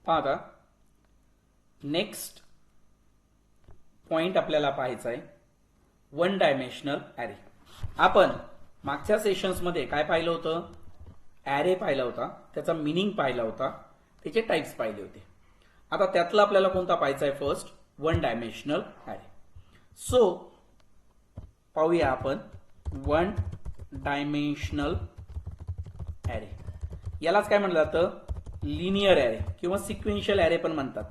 पहा आता next point आपल्याला पाहायचा आहे वन डायमेन्शनल ॲरे. आपण मागच्या सेशन्समध्ये काय पाहिलं होतं? ॲरे पाहिला होता, त्याचा मिनिंग पाहिला होता, त्याचे टाइप्स पाहिले होते. आता त्यातला आपल्याला कोणता पाहायचा आहे? First one dimensional array. So पाहूया आपण वन डायमेन्शनल ॲरे. यालाच काय म्हणलं जातं? लिनियर ॲरे किंवा सिक्वेन्शियल ॲरे पण म्हणतात.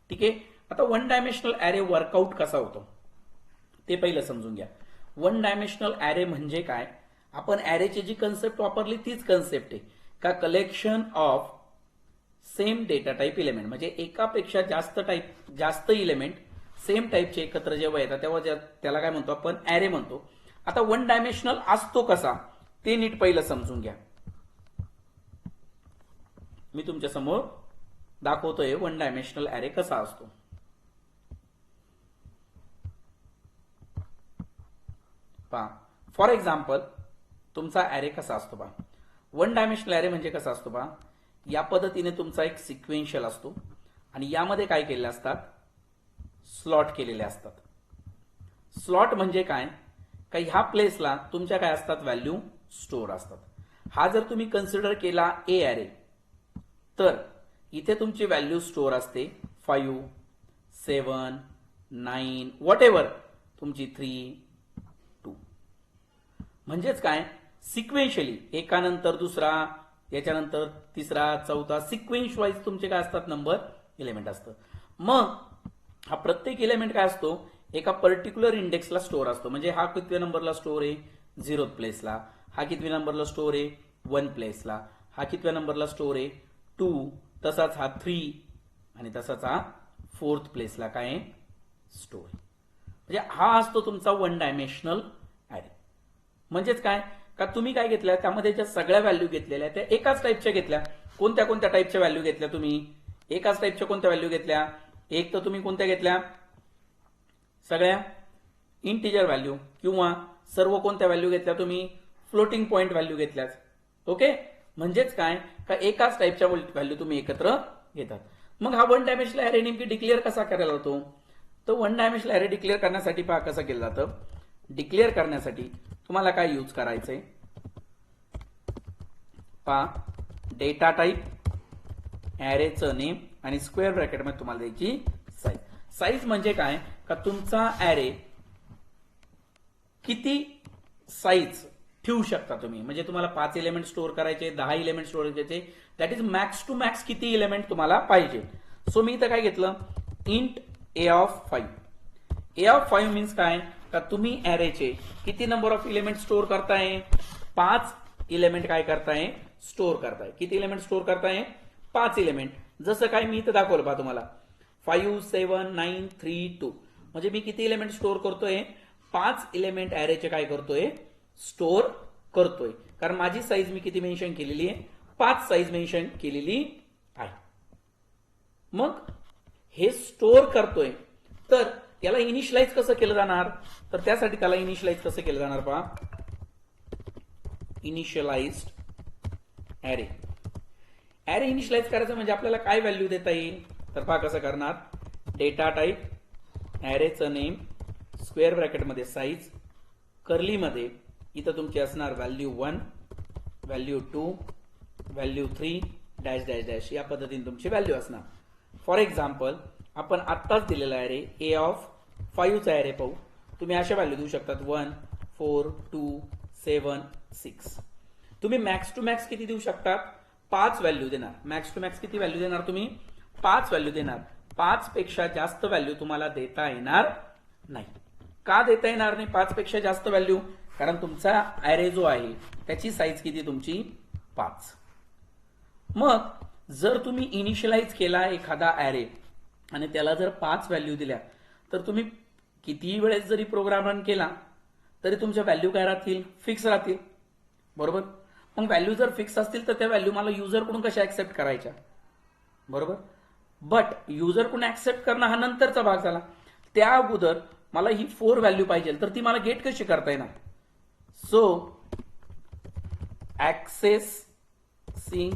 ठीक आहे. आता वन डायमेन्शनल ॲरे वर्कआउट कसा होतो ते पहिलं समजून घ्या. वन डायमेन्शनल ॲरे म्हणजे काय? आपण ॲरेची जी कन्सेप्ट वापरली तीच कन्सेप्ट आहे का collection of same data type element, म्हणजे एकापेक्षा जास्त इलेमेंट सेम टाईपचे एकत्र जेव्हा येतात तेव्हा त्याला काय म्हणतो आपण? ॲरे म्हणतो. आता वन डायमेन्शनल असतो कसा ते नीट पहिलं समजून घ्या. मी तुमच्या समोर दाखवतोय वन डायमेन्शनल ॲरे कसा असतो. पहा फॉर एक्झाम्पल तुमचा ॲरे कसा असतो पहा. वन डायमेन्शनल ॲरे म्हणजे कसा असतो पहा. या पद्धतीने तुमचा एक सिक्वेन्शियल असतो आणि यामध्ये काय केलेले असतात? स्लॉट केलेले असतात. स्लॉट म्हणजे काय? का ह्या प्लेसला तुमच्या काय असतात? व्हॅल्यू स्टोअर असतात. हा जर तुम्ही कन्सिडर केला ए ॲरे तर इथे तुमची व्हॅल्यू स्टोअर असते 5, 7, 9 व्हॉट एव्हर तुमची 3, 2. म्हणजेच काय? सिक्वेन्शियली एकानंतर दुसरा, याच्यानंतर तिसरा, चौथा, सिक्वेन्स वाईज तुमचे काय असतात? नंबर एलिमेंट असतं. मग हा प्रत्येक एलिमेंट काय असतो? एका पर्टिक्युलर इंडेक्सला स्टोअर असतो. म्हणजे हा कितव्या नंबरला स्टोअर आहे? 0th प्लेसला. हा कितव्या नंबरला स्टोअर आहे? 1 प्लेसला. हा कितव्या नंबरला स्टोअर आहे? 2. तसाच हा 3 आणि तसाच हा 4th प्लेसला काय आहे? स्टोअर. म्हणजे हा असतो तुमचा वन डायमेन्शनल ॲरे. म्हणजेच काय? का तुम्ही काय घेतल्या? त्यामध्ये ज्या सगळ्या व्हॅल्यू घेतलेल्या त्या एकाच टाईपच्या घेतल्या. कोणत्या कोणत्या टाईपच्या व्हॅल्यू घेतल्या तुम्ही? एकाच टाईपच्या कोणत्या व्हॅल्यू घेतल्या? एक तर तुम्ही कोणत्या घेतल्या? सगळ्या इंटिजर व्हॅल्यू किंवा सर्व कोणत्या व्हॅल्यू घेतल्या तुम्ही? फ्लोटिंग पॉइंट व्हॅल्यू घेतल्याच. ओके. म्हणजेच काय? का एकाच टाईपच्या व्हॅल्यू तुम्ही एकत्र घेतात. मग हा वन डायमेन्शनल ॲरे नेमकी डिक्लेअर कसा करायला जातो? तर वन डायमेन्शनल ॲरे डिक्लेअर करण्यासाठी पहा कसं केलं जातं. डिक्लेअर करण्यासाठी तुम्हाला काय यूज करायचंय? पहा डेटा टाईप, ॲरेचं नेम आणि स्क्वेअर ब्रॅकेटमध्ये तुम्हाला द्यायची साईज. साईज म्हणजे काय? का तुमचा ॲरे किती साईज ठेवू शकता तुम्ही. म्हणजे तुम्हाला 5 एलिमेंट स्टोअर करायचे, 10 एलिमेंट स्टोअर करायचे, that is max to max किती एलिमेंट तुम्हाला पाहिजे. सो मी इथं काय घेतलं? Int A of 5. A of 5 means काय? का तुम्ही ॲरेचे किती नंबर ऑफ एलिमेंट स्टोअर करताय? 5 एलिमेंट काय करताय? स्टोअर करताय. किती एलिमेंट स्टोअर करताय? 5 एलिमेंट. जसं काय मी इथं दाखवलं पहा तुम्हाला 5, 7, 9, 3, 2. म्हणजे मी किती एलिमेंट स्टोअर करतोय? 5 एलिमेंट ॲरेचे काय करतोय? स्टोअर करतोय. कारण माझी साईज मी किती मेन्शन केलेली आहे? 5 साईज मेन्शन केलेली आहे. मग हे स्टोअर करतोय तर याला इनिशियलाइज कसं केलं जाणार? तर त्यासाठी त्याला इनिशियलाइज कसं केलं जाणार पहा. Initialised array. ॲरे इनिशियलाइज करायचं म्हणजे आपल्याला काय व्हॅल्यू देता येईल? तर पहा कसं करणार. डेटा टाईप, ॲरेचं नेम, स्क्वेअर ब्रॅकेटमध्ये साईज, कर्लीमध्ये इथं तुमची असणार value 1, value 2, value 3 dash dash dash या पद्धतीने तुमची व्हॅल्यू असणार. फॉर एक्झाम्पल आपण आत्ताच दिलेला ॲरे ए ऑफ 5चा ॲरे पाहू. तुम्ही अशा व्हॅल्यू देऊ शकतात 1, 4, 2, 7, 6. तुम्ही मॅक्स टू मॅक्स किती देऊ शकतात? 5 व्हॅल्यू देणार. मॅक्स टू मॅक्स किती व्हॅल्यू देणार तुम्ही? 5 व्हॅल्यू देणार. 5 पेक्षा जास्त व्हॅल्यू तुम्हाला देता येणार नाही. का देता येणार नाही 5 पेक्षा जास्त व्हॅल्यू? कारण तुमचा ॲरे जो आहे त्याची साईज किती तुमची? 5. मग जर तुम्ही इनिशियलाइज केला एखादा ॲरे आणि त्याला जर 5 व्हॅल्यू दिल्या तर तुम्ही कितीही वेळेस जरी प्रोग्राम रन केला तरी तुमच्या व्हॅल्यू काय राहतील? फिक्स राहतील. बरोबर. मग व्हॅल्यू जर फिक्स असतील तर त्या व्हॅल्यू मला युजरकडून कशा ऍक्सेप्ट करायच्या? बरोबर. बट युजरकडून ऍक्सेप्ट करणं हा नंतरचा भाग झाला. त्या अगोदर मला ही 4 व्हॅल्यू पाहिजे तर ती मला गेट कशी करता येणार? So accessing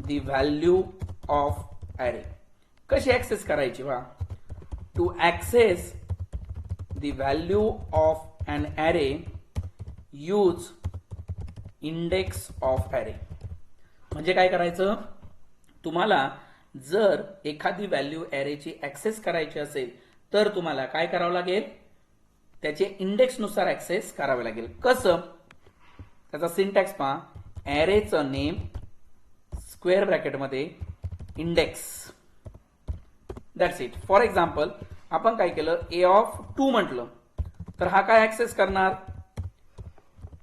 the value of array कशी ऍक्सेस करायची way to access the value of an array use index of array. म्हणजे काय करायचं, तुम्हाला जर एखादी व्हॅल्यू ॲरेची ऍक्सेस करायची असेल तर तुम्हाला काय करावं लागेल, त्याचे इंडेक्सनुसार ऍक्सेस करावे लागेल. कसं, त्याचा सिंटॅक्स पहा, ॲरेचं नेम स्क्वेअर ब्रॅकेटमध्ये index, that's it. For example आपण काय केलं, ए ऑफ 2 म्हटलं तर हा काय ऍक्सेस करणार,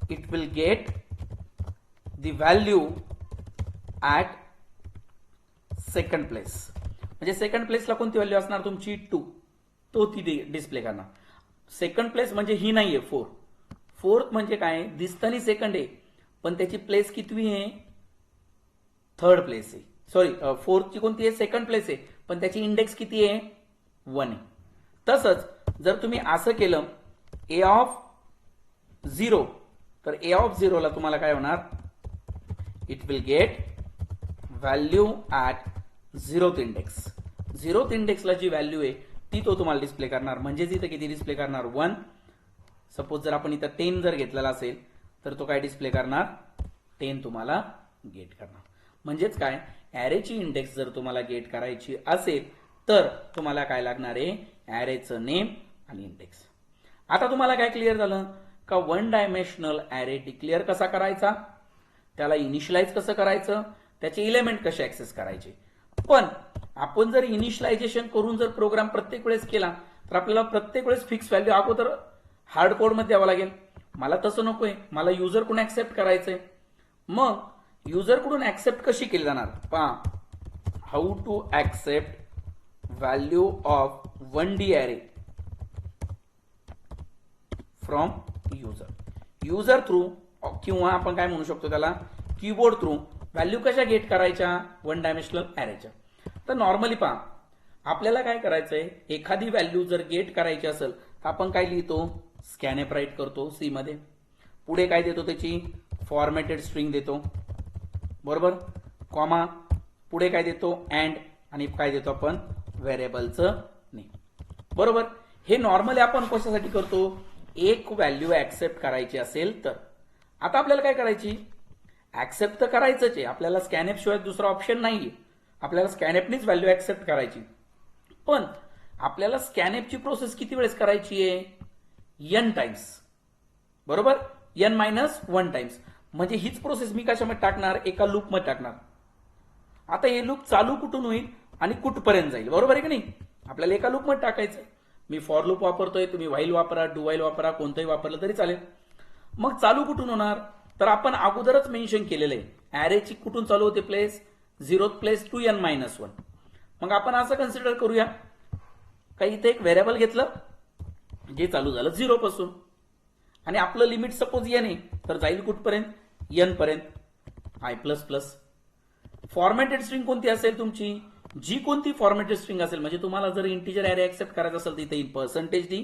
it will get the value at second place. म्हणजे सेकंड प्लेसला कोणती व्हॅल्यू असणार तुमची 2, तो ती डिस्प्ले करणार. सेकंड प्लेस म्हणजे ही नाहीये 4. फोर्थ म्हणजे काय, दिसतानी सेकंड आहे पण त्याची प्लेस कितवी आहे, थर्ड प्लेस आहे. सॉरी, फोर्थची कोणती आहे, सेकंड प्लेस आहे पण त्याची इंडेक्स किती आहे, 1 आहे. तसंच जर तुम्ही असं केलं ए ऑफ 0 तर ए ऑफ 0 ला तुम्हाला काय होणार, it will get value at 0th index. 0th इंडेक्सला जी व्हॅल्यू आहे ती तो तुम्हाला डिस्प्ले करणार. म्हणजेच इथं किती डिस्प्ले करणार, 1. सपोज जर आपण इथं 10 जर घेतलेला असेल तर तो काय डिस्प्ले करणार, 10 तुम्हाला गेट करणार. म्हणजेच काय, ॲरेची इंडेक्स जर तुम्हाला गेट करायची असेल तर तुम्हाला काय लागणार आहे, ॲरेचं नेम आणि इंडेक्स. आता तुम्हाला काय क्लिअर झालं का, 1 डायमेन्शनल ॲरे डिक्लेअर कसा करायचा, त्याला इनिशियलाइज कसं करायचं, त्याचे इलेमेंट कसे ऍक्सेस करायचे. पण आपण जर इनिशियलायझेशन करून जर प्रोग्राम प्रत्येक वेळेस केला तर आपल्याला प्रत्येक वेळेस फिक्स व्हॅल्यू अगोदर हार्ड कोड मध्ये द्यावा लागेल. मला तसं नकोय, मला युजर कडून ऍक्सेप्ट करायचंय. मग युजर कडून ऍक्सेप्ट कशी केली जाणार, पहा, how to accept value of 1D array from user. User through किंवा आपण काय म्हणू शकतो त्याला, कीबोर्ड थ्रू व्हॅल्यू कशा गेट करायच्या, 1 डायमेन्शनल ॲरेच्या. तर नॉर्मली पहा, आपल्याला काय करायचंय, एखादी व्हॅल्यू जर गेट करायची असेल तर आपण काय लिहितो, स्कॅनएफ राईट करतो सी मध्ये, पुढे काय देतो, त्याची फॉर्मॅटेड स्ट्रिंग देतो, बरोबर, कॉमा, पुढे काय देतो, अँड, आणि काय देतो आपण, व्हेरिएबलचं नेम, बरोबर. हे नॉर्मली आपण कशासाठी करतो, एक व्हॅल्यू ऍक्सेप्ट करायची असेल तर. आता आपल्याला काय करायची, ऍक्सेप्ट तर करायचंच आहे, आपल्याला स्कॅनएफ शिवाय दुसरा ऑप्शन नाहीये, आपल्याला स्कॅनएफनीच व्हॅल्यू ऍक्सेप्ट करायची. पण आपल्याला स्कॅनएफची प्रोसेस किती वेळेस करायची आहे, n टाइम्स, बरोबर, n-1 टाइम्स. म्हणजे हीच प्रोसेस मी कशामध्ये टाकणार, एका लूप मध्ये टाकणार. आता हे लूप चालू कुठून होईल आणि कुठपर्यंत जाईल, बरोबर आहे की नाही, आपल्याला एका लूप मध्ये टाकायचं. मी फॉर लूप वापरतोय, तुम्ही व्हाईल वापरा, डू व्हाईल वापरा, कोणतंही वापरलं तरी चालेल. मग चालू कुठून होणार, तर आपण अगोदरच मेन्शन केलेलं आहे, ॲरेची कुठून चालू होते place, 0th place to n-1. मग आपण असं कन्सिडर करूया का, इथे एक व्हेरिएबल घेतलं जे चालू झालं 0 पासून, आणि आपलं लिमिट सपोज n आहे तर जाईल कुठपर्यंत, n पर्यंत, i++. फॉर्मॅटेड स्ट्रिंग कोणती असेल तुमची, जी कोणती फॉर्मॅटेड स्ट्रिंग असेल, म्हणजे तुम्हाला जर इंटिजर ॲरे ऍक्सेप्ट करायचा असेल तर इथे %d,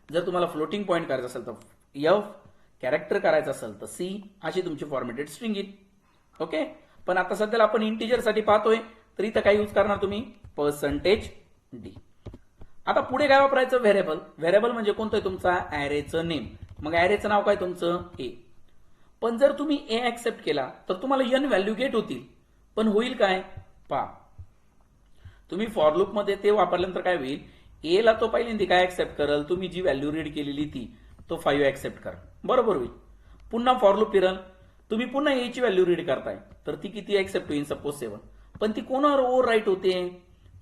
जर तुम्हाला फ्लोटिंग पॉईंट करायचं असेल तर f, कॅरेक्टर करायचं असेल तर c, अशी तुमची फॉर्मॅटेड स्ट्रिंग येईल. ओके. पण आता सध्याला आपण इंटिजर साठी पाहतोय तर इथं काय यूज करणार तुम्ही, %d. आता पुढे काय वापरायचं, व्हेरिएबल. व्हेरिएबल म्हणजे कोणतं, तुमचा ॲरेचं नेम. मग ॲरेचं नाव काय तुमचं, a. पण जर तुम्ही a ऍक्सेप्ट केला तर तुम्हाला n व्हॅल्यू गेट होतील. पण होईल काय, पहा, तुम्ही फॉर लूप मध्ये ते वापरल्यानंतर काय होईल, a ला तो पहिल्यांदा काय ऍक्सेप्ट करल, तुम्ही जी व्हॅल्यू रीड केलेली ती, तो 5 ऍक्सेप्ट करा, बरोबर होईल. पुन्हा फॉर लूप फिरल, तुम्ही पुन्हा a ची व्हॅल्यू रीड करताय तर ती किती ऍक्सेप्ट होईल, सपोज 7. पण ती कोणावर ओव्हर राईट होते,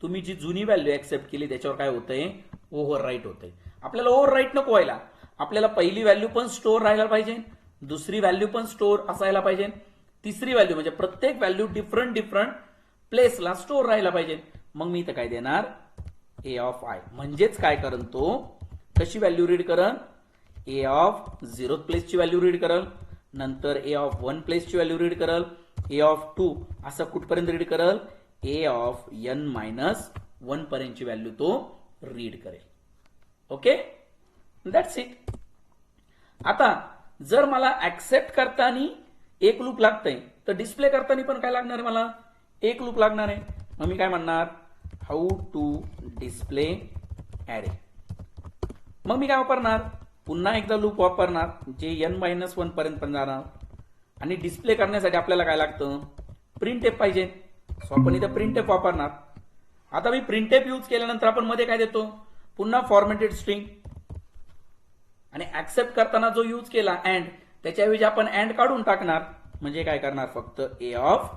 तुम्ही जी जुनी व्हॅल्यू ऍक्सेप्ट केली त्याच्यावर काय होतंय, ओव्हर राईट होतंय. आपल्याला ओव्हर राईट नको व्हायला, आपल्याला पहिली व्हॅल्यू पण स्टोअर राहायला पाहिजे, दुसरी व्हॅल्यू पण स्टोअर असायला पाहिजे, तिसरी व्हॅल्यू म्हणजे प्रत्येक व्हॅल्यू डिफरंट प्लेसला स्टोअर राहायला पाहिजे. मग मी इथं काय देणार, a ऑफ i. म्हणजेच काय करन तो, कशी व्हॅल्यू रीड करन, a ऑफ 0th प्लेसची व्हॅल्यू रीड करल, नंतर a ऑफ 1 प्लेसची व्हॅल्यू रीड करल, a ऑफ 2 असं कुठपर्यंत रीड करल, a ऑफ n-1 पर्यंतची व्हॅल्यू तो रीड करेल. Okay, that's it. आता जर मला ऍक्सेप्ट करताना एक लूप लागतंय तर डिस्प्ले करताना पण काय लागणार आहे, मला एक लूप लागणार आहे. मग मी काय म्हणणार, हाऊ टू डिस्प्ले ॲरे. मग मी काय वापरणार, पुन्हा एकदा लूप वापरणार जे n-1 पर्यंत पण जाणार. आणि डिस्प्ले करण्यासाठी आपल्याला काय लागतं, प्रिंटएफ पाहिजे. सो आपण इथं प्रिंटएफ वापरणार. आता मी प्रिंटएफ यूज केल्यानंतर आपण मध्ये काय देतो, पुन्हा फॉर्मॅटेड स्ट्रिंग. आणि ऍक्सेप्ट करताना जो यूज केला अँड, त्याच्याऐवजी आपण अँड काढून टाकणार. म्हणजे काय करणार, फक्त ए ऑफ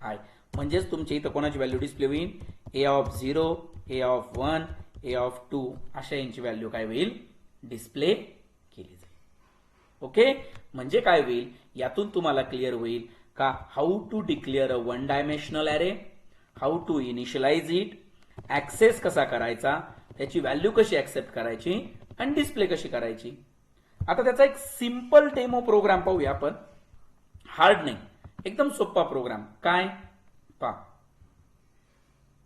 आय. म्हणजेच तुमच्या इथं कोणाची व्हॅल्यू डिस्प्ले होईल, A of 0, A of 1, A of 2 अशा यांची व्हॅल्यू काय होईल, डिस्प्ले केली जाईल. ओके, म्हणजे काय होईल, यातून तुम्हाला क्लिअर होईल का how to declare a one dimensional array, how to initialize it, access कसा करायचा, त्याची व्हॅल्यू कशी ऍक्सेप्ट करायची आणि डिस्प्ले कशी करायची. आता त्याचा एक सिंपल डेमो प्रोग्राम पाहूया आपण. हार्ड नाही, एकदम सोपा प्रोग्राम. काय पहा,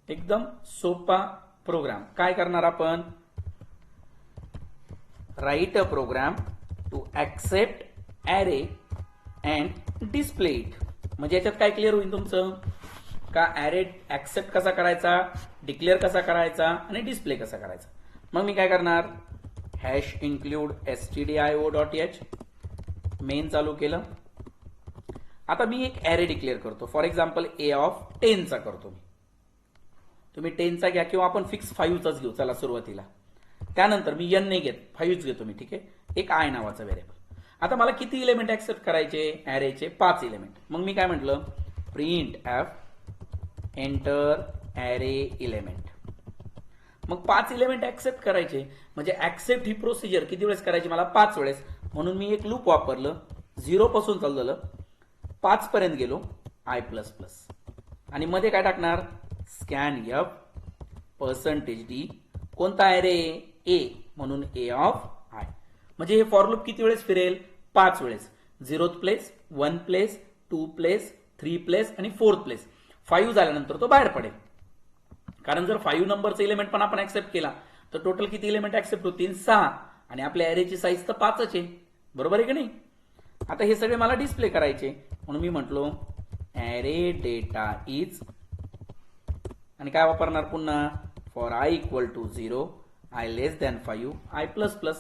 एकदम सोपा प्रोग्राम. काय करणार आपण, write a program to accept array and display it. म्हणजे याच्यात काय क्लिअर होईल तुमचं का, ॲरे ऍक्सेप्ट कसा करायचा, डिक्लेअर कसा करायचा आणि डिस्प्ले कसा करायचा. मग मी काय करणार, हॅश इन्क्लूड stdio.h मेन चालू केलं. आता मी एक ॲरे डिक्लेअर करतो. फॉर एक्झाम्पल ए ऑफ 10 चा करतो मी. तुम्ही 10 चा घ्या किंवा आपण फिक्स 5 चाच घेऊ चला सुरुवातीला. त्यानंतर मी n नाही घेत, 5 घेतो मी. ठीक आहे, एक आय नावाचा व्हेरिएबल. आता मला किती इलेमेंट ऍक्सेप्ट करायचे, ॲरेचे 5 इलेमेंट. मग मी काय म्हटलं, print F enter array element. मग 5 इलेमेंट ऍक्सेप्ट करायचे. म्हणजे ऍक्सेप्ट ही प्रोसिजर किती वेळेस करायची, मला 5 वेळेस. म्हणून मी एक लूप वापरलं. 0 पासून चालू झालं, 5 पर्यंत गेलो, i++. आणि मध्ये काय टाकणार, स्कॅन एफ %d, कोणता ॲरे, ए, म्हणून ए ऑफ आय. म्हणजे हे फॉर लूप किती वेळेस फिरेल, 5 वेळेस. 0th place, 1 place, 2 place, 3 place आणि 4th प्लेस. 5 झाल्यानंतर तो बाहेर पडेल. कारण जर 5 नंबरचा इलेमेंट पण आपण ऍक्सेप्ट केला तर टोटल किती इलेमेंट ऍक्सेप्ट होतील, 6. आणि आपल्या ॲरेची साईज तर 5च आहे, बरोबर आहे की नाही. आता हे सगळे मला डिस्प्ले करायचे, म्हणून मी म्हटलो ॲरे डेटा इज, आणि काय वापरणार पुन्हा, फॉर i = 0, i <5, i++.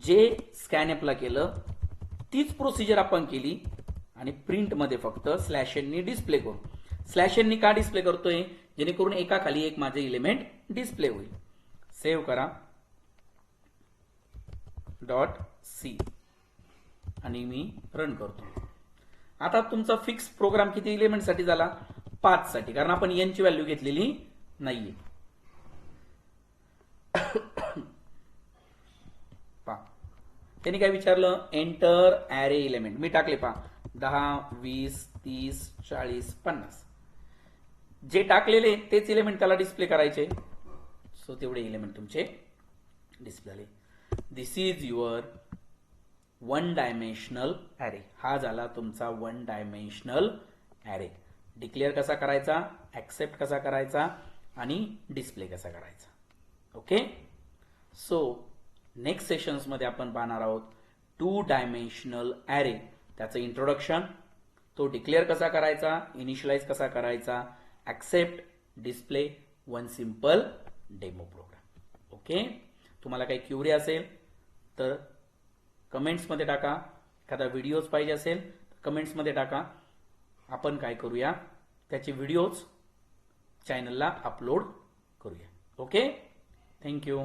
जे स्कॅनएपला केलं तीच प्रोसिजर आपण केली आणि प्रिंट मध्ये फक्त /n नी डिस्प्ले करू. /n नी का डिस्प्ले करतोय, जेणेकरून एका खाली एक माझे इलेमेंट डिस्प्ले होईल. सेव्ह करा .c आणि मी रन करतो. आता तुमचा फिक्स प्रोग्राम किती इलेमेंट साठी झाला, 5 साठी, कारण आपण n ची व्हॅल्यू घेतलेली नाहीये. पहा, त्यांनी काय विचारलं, एंटर ॲरे इलेमेंट. मी टाकले पहा 10, 20, 30, 40, 50. जे टाकलेले तेच इलेमेंट त्याला डिस्प्ले करायचे. सो तेवढे इलेमेंट तुमचे डिस्प्ले झाले. This is your one dimensional array. हा झाला तुमचा वन डायमेन्शनल ॲरे. डिक्लेअर कसा करायचा, ऍक्सेप्ट कसा करायचा आणि डिस्प्ले कसा करायचा. ओके, सो नेक्स्ट सेशन्स मध्ये आपण पाहणार आहोत 2 डायमेन्शनल ॲरे, त्याचं इंट्रोडक्शन, तो डिक्लेअर कसा करायचा, इनिशियलाइज कसा करायचा, accept, display, one simple demo program. Okay, तुम्हाला काही क्युरी असेल तर कमेंट्समध्ये टाका. एखादा व्हिडिओज पाहिजे असेल तर कमेंट्समध्ये टाका. आपण काय करूया, त्याचे व्हिडिओज चॅनलला अपलोड करूया. Okay, thank you.